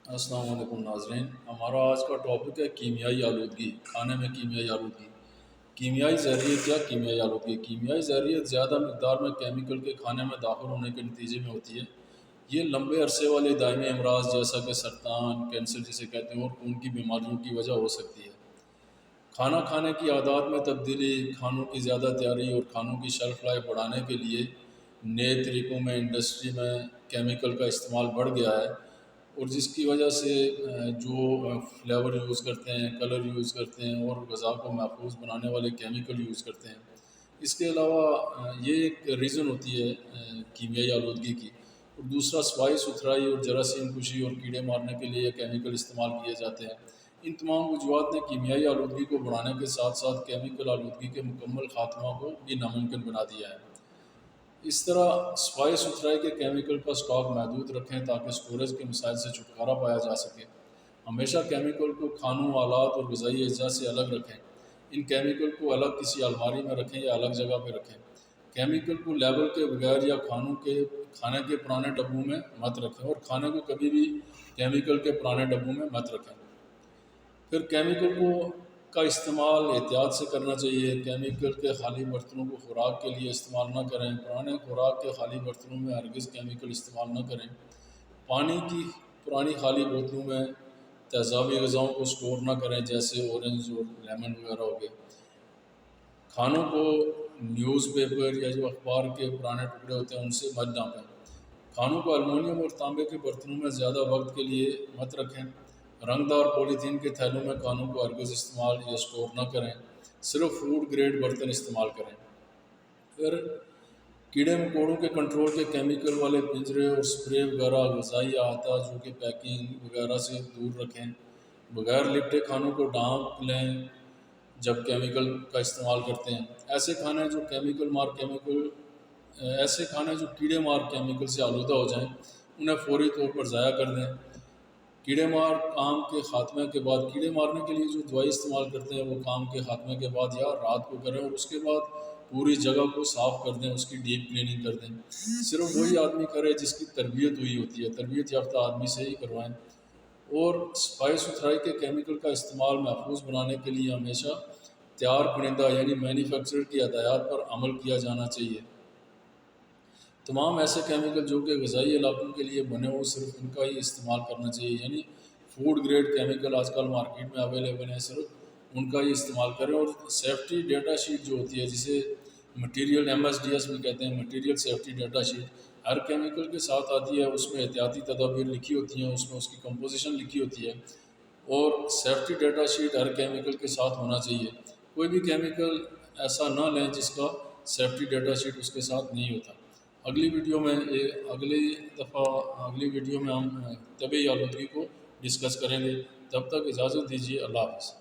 السلام علیکم ناظرین، ہمارا آج کا ٹاپک ہے کیمیائی آلودگی۔ کھانے میں کیمیائی آلودگی، کیمیائی زہریت یا کیمیائی آلودگی۔ کیمیائی زہریت زیادہ مقدار میں کیمیکل کے کھانے میں داخل ہونے کے نتیجے میں ہوتی ہے۔ یہ لمبے عرصے والے دائمی امراض جیسا کہ سرطان، کینسر جسے کہتے ہیں، اور خون کی بیماریوں کی وجہ ہو سکتی ہے۔ کھانا کھانے کی عادات میں تبدیلی، کھانوں کی زیادہ تیاری اور کھانوں کی شیلف لائف بڑھانے کے لیے نئے طریقوں میں انڈسٹری میں کیمیکل کا استعمال بڑھ گیا ہے، اور جس کی وجہ سے جو فلیور یوز کرتے ہیں، کلر یوز کرتے ہیں اور غذا کو محفوظ بنانے والے کیمیکل یوز کرتے ہیں۔ اس کے علاوہ یہ ایک ریزن ہوتی ہے کیمیائی آلودگی کی، اور دوسرا صفائی ستھرائی اور جراثیم کشی اور کیڑے مارنے کے لیے کیمیکل استعمال کیے جاتے ہیں۔ ان تمام وجوہات نے کیمیائی آلودگی کو بڑھانے کے ساتھ ساتھ کیمیکل آلودگی کے مکمل خاتمہ کو بھی ناممکن بنا دیا ہے۔ اس طرح صفائی ستھرائی کے کیمیکل کا اسٹاک محدود رکھیں تاکہ اسٹوریج کے مسائل سے چھٹکارا پایا جا سکے۔ ہمیشہ کیمیکل کو کھانوں، آلات اور غذائی اجزاء سے الگ رکھیں۔ ان کیمیکل کو الگ کسی الماری میں رکھیں یا الگ جگہ پہ رکھیں۔ کیمیکل کو لیبل کے بغیر یا کھانے کے پرانے ڈبوں میں مت رکھیں، اور کھانے کو کبھی بھی کیمیکل کے پرانے ڈبوں میں مت رکھیں۔ پھر کیمیکل کا استعمال احتیاط سے کرنا چاہیے۔ کیمیکل کے خالی برتنوں کو خوراک کے لیے استعمال نہ کریں۔ پرانے خوراک کے خالی برتنوں میں ہرگز کیمیکل استعمال نہ کریں۔ پانی کی پرانی خالی بوتلوں میں تیزابی غذاؤں کو سٹور نہ کریں، جیسے اورنج اور لیمن وغیرہ ہو گئے۔ کھانوں کو نیوز پیپر یا جو اخبار کے پرانے ٹکڑے ہوتے ہیں ان سے مت ڈھانپیں۔ کھانوں کو المونیم اور تانبے کے برتنوں میں زیادہ وقت کے لیے مت رکھیں۔ رنگ دار پولیتھین کے تھیلوں میں کھانوں کو ہرگز استعمال یا سٹور نہ کریں، صرف فوڈ گریڈ برتن استعمال کریں۔ پھر کیڑے مکوڑوں کے کنٹرول کے کیمیکل والے پنجرے اور سپرے وغیرہ غذائی احاطہ جو کہ پیکنگ وغیرہ سے دور رکھیں۔ بغیر لپٹے کھانوں کو ڈھانپ لیں جب کیمیکل کا استعمال کرتے ہیں۔ ایسے کھانے جو کیڑے مار کیمیکل سے آلودہ ہو جائیں انہیں فوری طور پر ضائع کر دیں۔ کیڑے مار کام کے خاتمے کے بعد، کیڑے مارنے کے لیے جو دوائی استعمال کرتے ہیں وہ کام کے خاتمے کے بعد یا رات کو کریں، اور اس کے بعد پوری جگہ کو صاف کر دیں، اس کی ڈیپ کلیننگ کر دیں۔ صرف وہی آدمی کرے جس کی تربیت ہوئی ہوتی ہے، تربیت یافتہ آدمی سے ہی کروائیں۔ اور صفائی ستھرائی کے کیمیکل کا استعمال محفوظ بنانے کے لیے ہمیشہ تیار کنندہ یعنی مینوفیکچرر کی ہدایات پر عمل کیا جانا چاہیے۔ تمام ایسے کیمیکل جو کہ غذائی علاقوں کے لیے بنے ہوں صرف ان کا ہی استعمال کرنا چاہیے، یعنی فوڈ گریڈ کیمیکل آج کل مارکیٹ میں اویلیبل ہیں، صرف ان کا ہی استعمال کریں۔ اور سیفٹی ڈیٹا شیٹ جو ہوتی ہے، جسے مٹیریل MSDS میں کہتے ہیں، مٹیریل سیفٹی ڈیٹا شیٹ، ہر کیمیکل کے ساتھ آتی ہے۔ اس میں احتیاطی تدابیر لکھی ہوتی ہیں، اس میں اس کی کمپوزیشن لکھی ہوتی ہے، اور سیفٹی ڈیٹا شیٹ ہر کیمیکل کے ساتھ ہونا چاہیے۔ کوئی بھی کیمیکل ایسا نہ لیں جس کا سیفٹی ڈیٹا شیٹ اس کے ساتھ نہیں ہوتا۔ اگلی ویڈیو میں ہم طبعی آلودگی کو ڈسکس کریں گے۔ تب تک اجازت دیجیے، اللہ حافظ۔